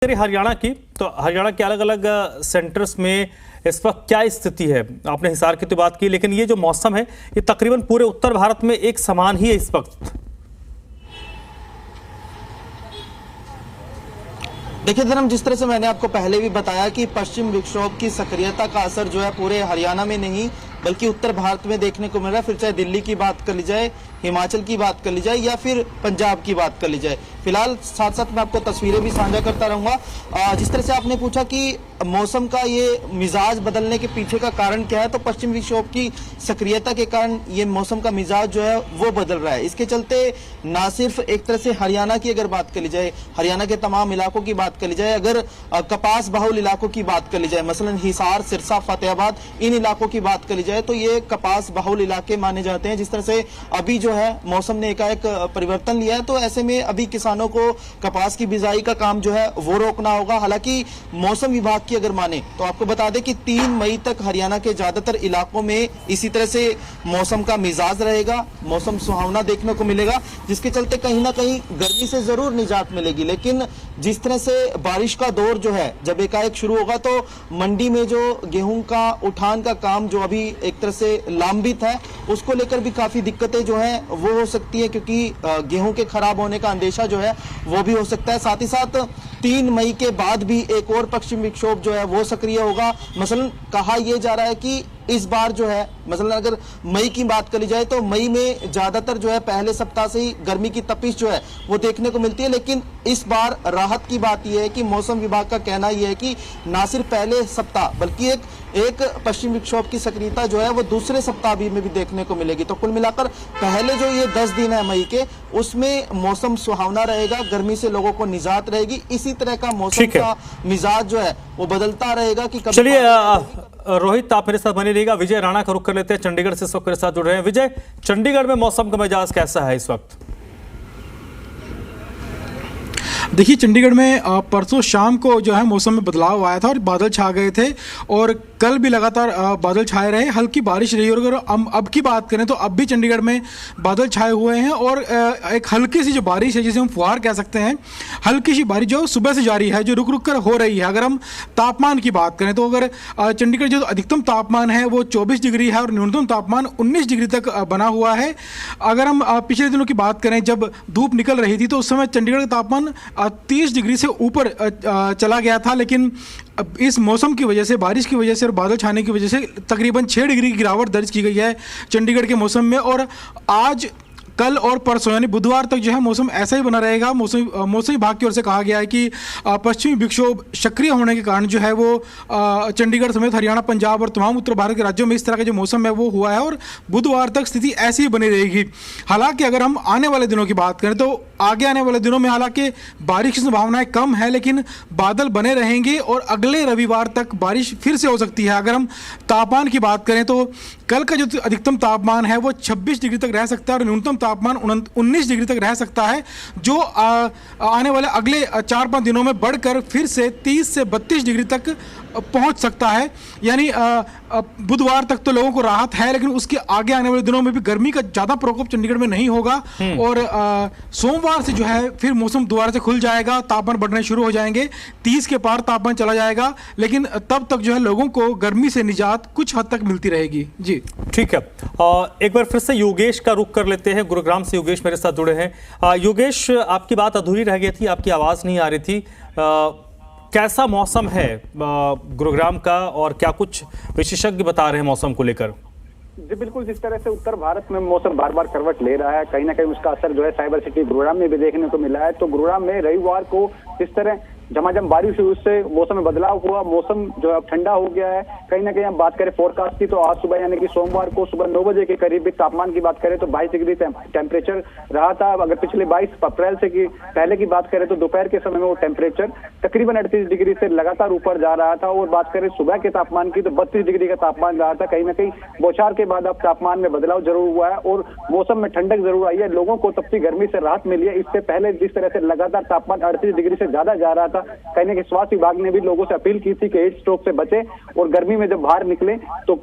हरियाणा की, तो हरियाणा के अलग अलग सेंटर्स में इस वक्त क्या स्थिति है? आपने हिसार की तो बात की, लेकिन ये जो मौसम है ये तकरीबन पूरे उत्तर भारत में एक समान ही है इस वक्त। देखिए धर्म, जिस तरह से मैंने आपको पहले भी बताया कि पश्चिम विक्षोभ की सक्रियता का असर जो है पूरे हरियाणा में नहीं बल्कि उत्तर भारत में देखने को मिल रहा है। फिर चाहे दिल्ली की बात कर ली जाए, हिमाचल की बात कर ली जाए या फिर पंजाब की बात कर ली जाए। फिलहाल साथ साथ मैं आपको तस्वीरें भी साझा करता रहूंगा। जिस तरह से आपने पूछा कि मौसम का ये मिजाज बदलने के पीछे का कारण क्या है, तो पश्चिम विक्षोभ की सक्रियता के कारण ये मौसम का मिजाज जो है वो बदल रहा है। इसके चलते ना सिर्फ एक तरह से हरियाणा की अगर बात कर ली जाए, हरियाणा के तमाम इलाकों की बात कर ली जाए, अगर कपास बहुल इलाकों की बात कर ली जाए, मसलन हिसार, सिरसा, फतेहाबाद, इन इलाकों की बात कर ली जाए तो ये कपास बहुल इलाके माने जाते हैं। जिस तरह से अभी जो है मौसम ने एकाएक परिवर्तन लिया है, तो ऐसे में अभी किसानों को कपास की बिजाई का काम जो है वो रोकना होगा। हालांकि मौसम विभाग की अगर माने तो आपको बता दें कि 3 मई तक हरियाणा के ज्यादातर इलाकों में इसी तरह से मौसम का मिजाज रहेगा, मौसम सुहावना देखने को मिलेगा, जिसके चलते कहीं ना कहीं गर्मी से जरूर निजात मिलेगी। लेकिन जिस तरह से बारिश का दौर जो है जब एकाएक शुरू होगा तो मंडी में जो गेहूं का उठान का काम जो अभी एक तरह से लांबित है, उसको लेकर भी काफी दिक्कतें जो है वो हो सकती है, क्योंकि गेहूं के खराब होने का अंदेशा जो है वो भी हो सकता है। साथ ही साथ 3 मई के बाद भी एक और पश्चिम विक्षोभ जो है वो सक्रिय होगा। मसलन कहा यह जा रहा है कि इस बार जो है, मसलन अगर मई की बात करी जाए तो मई में ज्यादातर जो है पहले सप्ताह से ही गर्मी की तपिश जो है वो देखने को मिलती है। लेकिन इस बार राहत की बात यह है कि मौसम विभाग का कहना यह है कि ना सिर्फ पहले सप्ताह बल्कि एक पश्चिम विक्षोभ की सक्रियता जो है वो दूसरे सप्ताह भी में भी देखने को मिलेगी। तो कुल मिलाकर पहले जो ये 10 दिन है मई के, उसमें मौसम सुहावना रहेगा, गर्मी से लोगों को निजात रहेगी। इसी तरह का मौसम का मिजाज जो है वो बदलता रहेगा कि कभी। चलिए रोहित, आप मेरे साथ बने रहिएगा। विजय राणा का रुख कर लेते हैं, चंडीगढ़ से इस वक्त मेरे साथ जुड़ रहे हैं। विजय, चंडीगढ़ में मौसम का मिजाज कैसा है इस वक्त? देखिए, चंडीगढ़ में परसों शाम को जो है मौसम में बदलाव आया था और बादल छा गए थे और कल भी लगातार बादल छाए रहे, हल्की बारिश रही। और अगर अब की बात करें तो अब भी चंडीगढ़ में बादल छाए हुए हैं और एक हल्की सी जो बारिश है, जिसे हम फुहार कह सकते हैं, हल्की सी बारिश जो सुबह से जारी है, जो रुक रुक कर हो रही है। अगर हम तापमान की बात करें तो अगर चंडीगढ़ जो अधिकतम तापमान है वो 24 डिग्री है और न्यूनतम तापमान 19 डिग्री तक बना हुआ है। अगर हम पिछले दिनों की बात करें, जब धूप निकल रही थी तो उस समय चंडीगढ़ का तापमान 30 डिग्री से ऊपर चला गया था, लेकिन इस मौसम की वजह से, बारिश की वजह से और बादल छाने की वजह से तकरीबन 6 डिग्री की गिरावट दर्ज की गई है चंडीगढ़ के मौसम में। और आज, कल और परसों यानी बुधवार तक जो है मौसम ऐसा ही बना रहेगा। मौसम विभाग की ओर से कहा गया है कि पश्चिमी विक्षोभ सक्रिय होने के कारण जो है वो चंडीगढ़ समेत हरियाणा, पंजाब और तमाम उत्तर भारत के राज्यों में इस तरह का जो मौसम है वो हुआ है और बुधवार तक स्थिति ऐसी ही बनी रहेगी। हालांकि अगर हम आने वाले दिनों की बात करें तो आगे आने वाले दिनों में हालांकि बारिश की संभावनाएं कम है, लेकिन बादल बने रहेंगे और अगले रविवार तक बारिश फिर से हो सकती है। अगर हम तापमान की बात करें तो कल का जो अधिकतम तापमान है वो 26 डिग्री तक रह सकता है और न्यूनतम तापमान 19 डिग्री तक रह सकता है, जो आने वाले अगले 4-5 दिनों में बढ़कर फिर से 30 से 32 डिग्री तक पहुंच सकता है। यानी बुधवार तक तो लोगों को राहत है, लेकिन उसके आगे आने वाले दिनों में भी गर्मी का ज्यादा प्रकोप चंडीगढ़ में नहीं होगा। और सोमवार से जो है फिर मौसम दोबारा से खुल जाएगा, तापमान बढ़ने शुरू हो जाएंगे, 30 के पार तापमान चला जाएगा, लेकिन तब तक जो है लोगों को गर्मी से निजात कुछ हद तक मिलती रहेगी। जी ठीक है, एक बार फिर से योगेश का रुख कर लेते हैं। गुरुग्राम से योगेश मेरे साथ जुड़े हैं। योगेश, आपकी बात अधूरी रह गई थी, आपकी आवाज नहीं आ रही थी। कैसा मौसम है गुरुग्राम का और क्या कुछ विशेषज्ञ बता रहे हैं मौसम को लेकर? जी बिल्कुल, जिस तरह से उत्तर भारत में मौसम बार बार करवट ले रहा है, कहीं ना कहीं उसका असर जो है साइबर सिटी गुरुग्राम में भी देखने को मिला है। तो गुरुग्राम में रविवार को इस तरह झमाझम बारिश हुई, उससे मौसम में बदलाव हुआ, मौसम जो है अब ठंडा हो गया है। कहीं ना कहीं हम बात करें फोरकास्ट की तो आज सुबह यानी कि सोमवार को सुबह 9 बजे के करीब तापमान की बात करें तो 22 डिग्री टेम्परेचर रहा था। अगर पिछले 22 अप्रैल से की पहले की बात करें तो दोपहर के समय में वो टेम्परेचर तकरीबन 38 डिग्री से लगातार ऊपर जा रहा था। और बात करें सुबह के तापमान की तो 32 डिग्री का तापमान रहा था। कहीं ना कहीं बौछार के बाद अब तापमान में बदलाव जरूर हुआ है और मौसम में ठंडक जरूर आई है, लोगों को तपती गर्मी से राहत मिली है। इससे पहले जिस तरह से लगातार तापमान 38 डिग्री से ज्यादा जा रहा था, था। कहीं ना कहीं स्वास्थ्य विभाग ने भी लोगों से अपील की थी कि हीट स्ट्रोक से बचे और गर्मी में जब बाहर निकले तो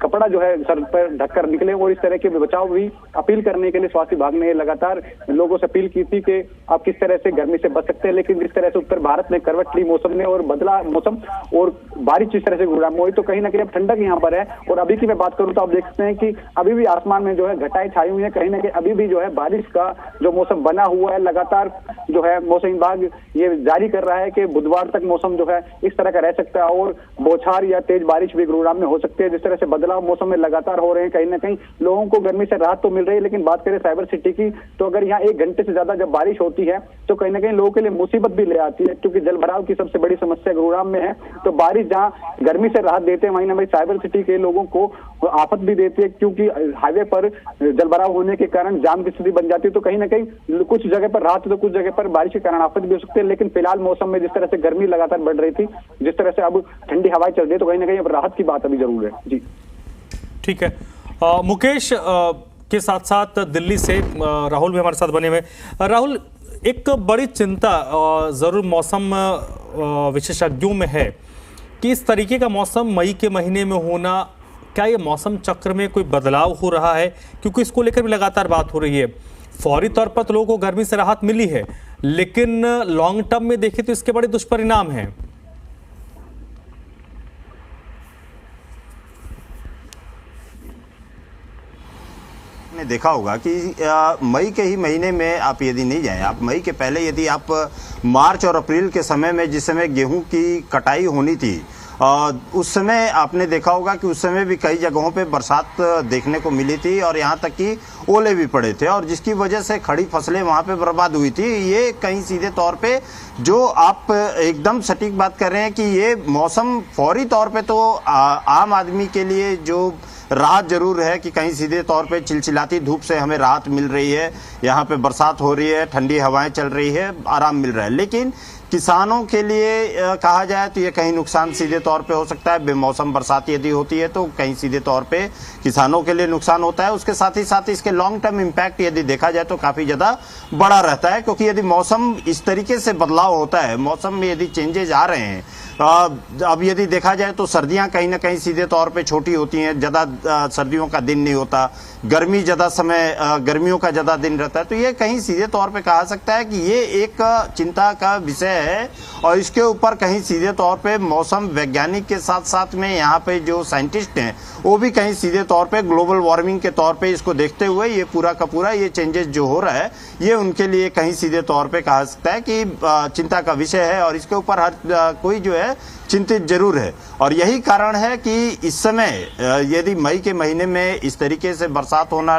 कपड़ा जो है सर पर ढककर निकले, और इस तरह के बचाव भी अपील करने के लिए स्वास्थ्य विभाग ने लगातार लोगों से अपील की थी कि आप किस तरह से गर्मी से बच सकते हैं। लेकिन जिस तरह से उत्तर भारत में करवट ली मौसम ने और बदला मौसम और बारिश जिस तरह से गुजराम हुई, तो कहीं ना कहीं अब ठंडक यहाँ पर है। और अभी की मैं बात करूं तो आप देख सकते हैं कि अभी भी आसमान में जो है घटाएं छाई हुई है, कहीं ना कहीं अभी भी जो है बारिश का जो मौसम बना हुआ है। लगातार जो है मौसम विभाग ये जारी कर रहा है कि बुधवार तक मौसम जो है इस तरह का रह सकता है और बौछार या तेज बारिश भी गुरुग्राम में हो सकती है। जिस तरह से बदलाव मौसम में लगातार हो रहे हैं, कहीं ना कहीं लोगों को गर्मी से राहत तो मिल रही है, लेकिन बात करें साइबर सिटी की तो अगर यहाँ 1 घंटे से ज्यादा जब बारिश होती है तो कहीं ना कहीं लोगों के लिए मुसीबत भी ले आती है, क्योंकि जलभराव की सबसे बड़ी समस्या गुरुग्राम में है। तो बारिश जहाँ गर्मी से राहत देते हैं, वहीं ना भाई साइबर सिटी के लोगों को आफत भी देती है, क्योंकि हाईवे पर जलभराव होने के कारण जाम की स्थिति बन जाती है। तो कहीं ना कहीं कुछ जगह पर राहत तो कुछ जगह पर बारिश के कारण आफत भी हो सकती है। लेकिन फिलहाल मौसम में जिस तरह से गर्मी लगातार बढ़ रही थी, जिस तरह से अब ठंडी हवाएं चल रही है, तो कहीं ना कहीं अब राहत की बात अभी जरूर है। जी ठीक है। मुकेश के साथ साथ दिल्ली से राहुल भी हमारे साथ बने हुए। राहुल, एक बड़ी चिंता जरूर मौसम विशेषज्ञों में है कि इस तरीके का मौसम मई के महीने में होना, क्या ये मौसम चक्र में कोई बदलाव हो रहा है? क्योंकि इसको लेकर भी लगातार बात हो रही है। फौरी तौर पर तो लोगों को गर्मी से राहत मिली है, लेकिन लॉन्ग टर्म में देखें तो इसके बड़े दुष्परिणाम हैं। ने देखा होगा कि मई के ही महीने में आप यदि नहीं जाएं, आप मई के पहले यदि आप मार्च और अप्रैल के समय में, जिस समय गेहूं की कटाई होनी थी, उस समय आपने देखा होगा कि उस समय भी कई जगहों पे बरसात देखने को मिली थी और यहाँ तक कि ओले भी पड़े थे, और जिसकी वजह से खड़ी फसलें वहाँ पे बर्बाद हुई थी। ये कहीं सीधे तौर पे जो आप एकदम सटीक बात कर रहे हैं कि ये मौसम फौरी तौर पे तो आम आदमी के लिए जो राहत जरूर है कि कहीं सीधे तौर पे चिलचिलाती धूप से हमें राहत मिल रही है, यहाँ पे बरसात हो रही है, ठंडी हवाएं चल रही है, आराम मिल रहा है। लेकिन किसानों के लिए कहा जाए तो ये कहीं नुकसान सीधे तौर पे हो सकता है। बेमौसम बरसात यदि होती है तो कहीं सीधे तौर पे किसानों के लिए नुकसान होता है। उसके साथ ही इसके लॉन्ग टर्म इम्पैक्ट यदि देखा जाए तो काफी ज्यादा बड़ा रहता है, क्योंकि यदि मौसम इस तरीके से बदलाव होता है, मौसम में यदि चेंजेज आ रहे हैं, अब यदि देखा जाए तो सर्दियां कहीं ना कहीं सीधे तौर पे छोटी होती हैं, ज्यादा सर्दियों का दिन नहीं होता, गर्मी ज्यादा समय गर्मियों का ज्यादा दिन रहता है। तो ये कहीं सीधे तौर पे कहा सकता है कि ये एक चिंता का विषय है, और इसके ऊपर कहीं सीधे तौर पे मौसम वैज्ञानिक के साथ साथ में यहाँ पे जो साइंटिस्ट हैं वो भी कहीं सीधे तौर पे ग्लोबल वार्मिंग के तौर पे इसको देखते हुए ये पूरा का पूरा ये चेंजेस जो हो रहा है ये उनके लिए कहीं सीधे तौर पे कहा सकता है कि चिंता का विषय है, और इसके ऊपर हर कोई जो है चिंतित जरूर है। और यही कारण है कि इस समय यदि मई के महीने में इस तरीके से बरसात होना,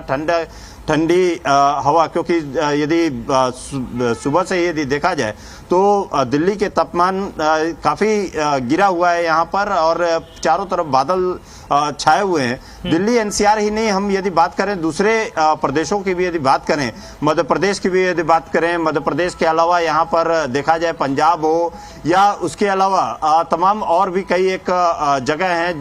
ठंडी हवा, क्योंकि यदि सुबह से यदि देखा जाए तो दिल्ली के तापमान काफी गिरा हुआ है यहाँ पर, और चारों तरफ बादल छाए हुए हैं। दिल्ली एनसीआर ही नहीं, हम यदि बात करें दूसरे प्रदेशों की भी यदि बात करें, मध्य प्रदेश की भी यदि बात करें, मध्य प्रदेश के अलावा यहाँ पर देखा जाए पंजाब हो या उसके अलावा तमाम और भी कई एक जगह हैं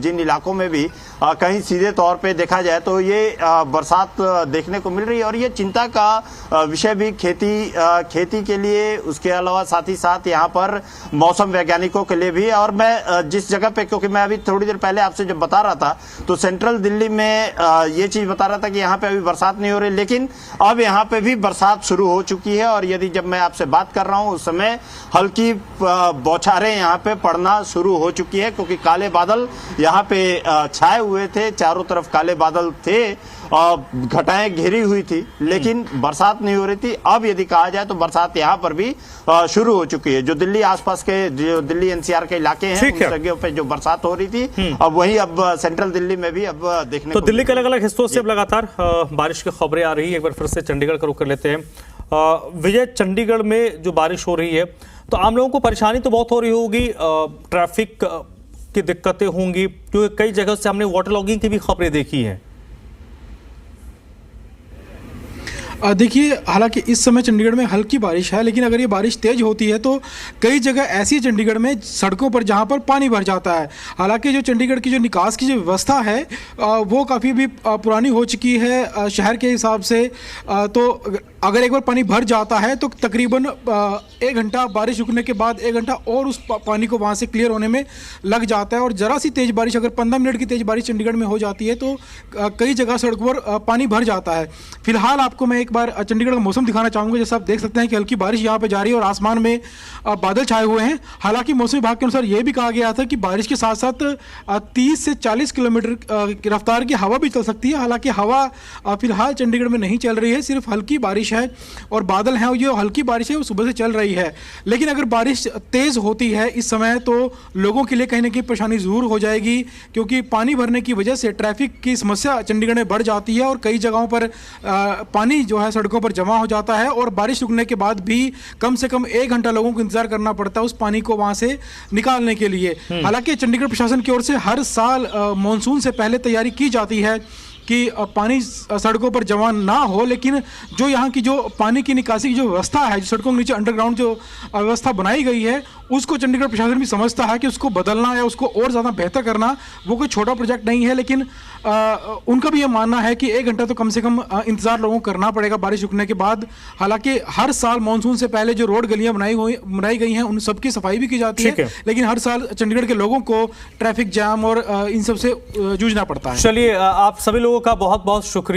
जिन इलाकों में भी कहीं सीधे तौर पे देखा जाए तो ये बरसात देखने को मिल रही है। और ये चिंता का विषय भी खेती के लिए, उसके अलावा साथ ही साथ यहाँ पर मौसम वैज्ञानिकों के लिए भी। और मैं जिस जगह पे, क्योंकि मैं अभी थोड़ी देर पहले आपसे जब बता रहा था तो सेंट्रल दिल्ली में ये चीज बता रहा था कि यहाँ पे अभी बरसात नहीं हो रही, लेकिन अब यहाँ पे भी बरसात शुरू हो चुकी है। और यदि जब मैं आपसे बात कर रहा हूँ उस समय हल्की बौछारें यहाँ पे पड़ना शुरू हो चुकी है, क्योंकि काले बादल यहाँ पे छाए हुए थे, चारों तरफ काले बादल थे, घटाएं घिरी हुई थी, लेकिन बरसात नहीं हो रही थी। अब यदि कहा जाए तो बरसात यहाँ पर भी शुरू हो चुकी है। जो दिल्ली आसपास के, जो दिल्ली एनसीआर के इलाके हैं, उन जगहों पे जो बरसात हो रही थी, अब वही अब सेंट्रल दिल्ली में भी अब देखने तो दिल्ली के अलग अलग हिस्सों से अब लगातार बारिश की खबरें आ रही है। एक बार फिर से चंडीगढ़ का रुख कर लेते हैं। विजय, चंडीगढ़ में जो बारिश हो रही है तो आम लोगों को परेशानी तो बहुत हो रही होगी, ट्रैफिक की दिक्कतें होंगी, क्योंकि कई जगह से हमने वाटर लॉगिंग की भी खबरें देखी हैं। देखिए, हालांकि इस समय चंडीगढ़ में हल्की बारिश है, लेकिन अगर ये बारिश तेज होती है तो कई जगह ऐसी है चंडीगढ़ में सड़कों पर जहां पर पानी भर जाता है। हालांकि जो चंडीगढ़ की जो निकास की जो व्यवस्था है वो काफ़ी भी पुरानी हो चुकी है शहर के हिसाब से। तो अगर एक बार पानी भर जाता है तो तकरीबन 1 घंटा बारिश रुकने के बाद 1 घंटा और उस पानी को वहाँ से क्लियर होने में लग जाता है। और ज़रा सी तेज़ बारिश, अगर 15 मिनट की तेज़ बारिश चंडीगढ़ में हो जाती है तो कई जगह सड़कों पर पानी भर जाता है। फिलहाल आपको मैं एक बार चंडीगढ़ का मौसम दिखाना चाहूँगा। जैसे आप देख सकते हैं कि हल्की बारिश यहाँ पर जारी है और आसमान में बादल छाए हुए हैं। हालांकि मौसम विभाग के अनुसार ये भी कहा गया था कि बारिश के साथ साथ 30 से 40 किलोमीटर की रफ्तार की हवा भी चल सकती है। हालांकि हवा फिलहाल चंडीगढ़ में नहीं चल रही है, सिर्फ हल्की बारिश है और बादल हैं। ये हल्की बारिश है वो सुबह से चल रही है, लेकिन अगर बारिश तेज़ होती है इस समय तो लोगों के लिए कहीं ना कहीं परेशानी ज़रूर हो जाएगी, क्योंकि पानी भरने की वजह से ट्रैफिक की समस्या चंडीगढ़ में बढ़ जाती है और कई जगहों पर पानी जो है सड़कों पर जमा हो जाता है और बारिश रुकने के बाद भी कम से कम 1 घंटा लोगों को इंतजार करना पड़ता है उस पानी को वहाँ से निकालने के लिए। हालांकि चंडीगढ़ प्रशासन की ओर से हर साल मानसून से पहले तैयारी की जाती है कि पानी सड़कों पर जमा ना हो, लेकिन जो यहाँ की जो पानी की निकासी की जो व्यवस्था है, जो सड़कों के नीचे अंडरग्राउंड जो व्यवस्था बनाई गई है, उसको चंडीगढ़ प्रशासन भी समझता है कि उसको बदलना या उसको और ज़्यादा बेहतर करना वो कोई छोटा प्रोजेक्ट नहीं है। लेकिन उनका भी ये मानना है कि 1 घंटा तो कम से कम इंतज़ार लोगों को करना पड़ेगा बारिश रुकने के बाद। हालांकि हर साल मानसून से पहले जो रोड गलियाँ बनाई गई हैं उन सबकी सफाई भी की जाती है, लेकिन हर साल चंडीगढ़ के लोगों को ट्रैफिक जाम और इन सब से जूझना पड़ता है। चलिए, आप सभी लोगों का बहुत बहुत शुक्रिया।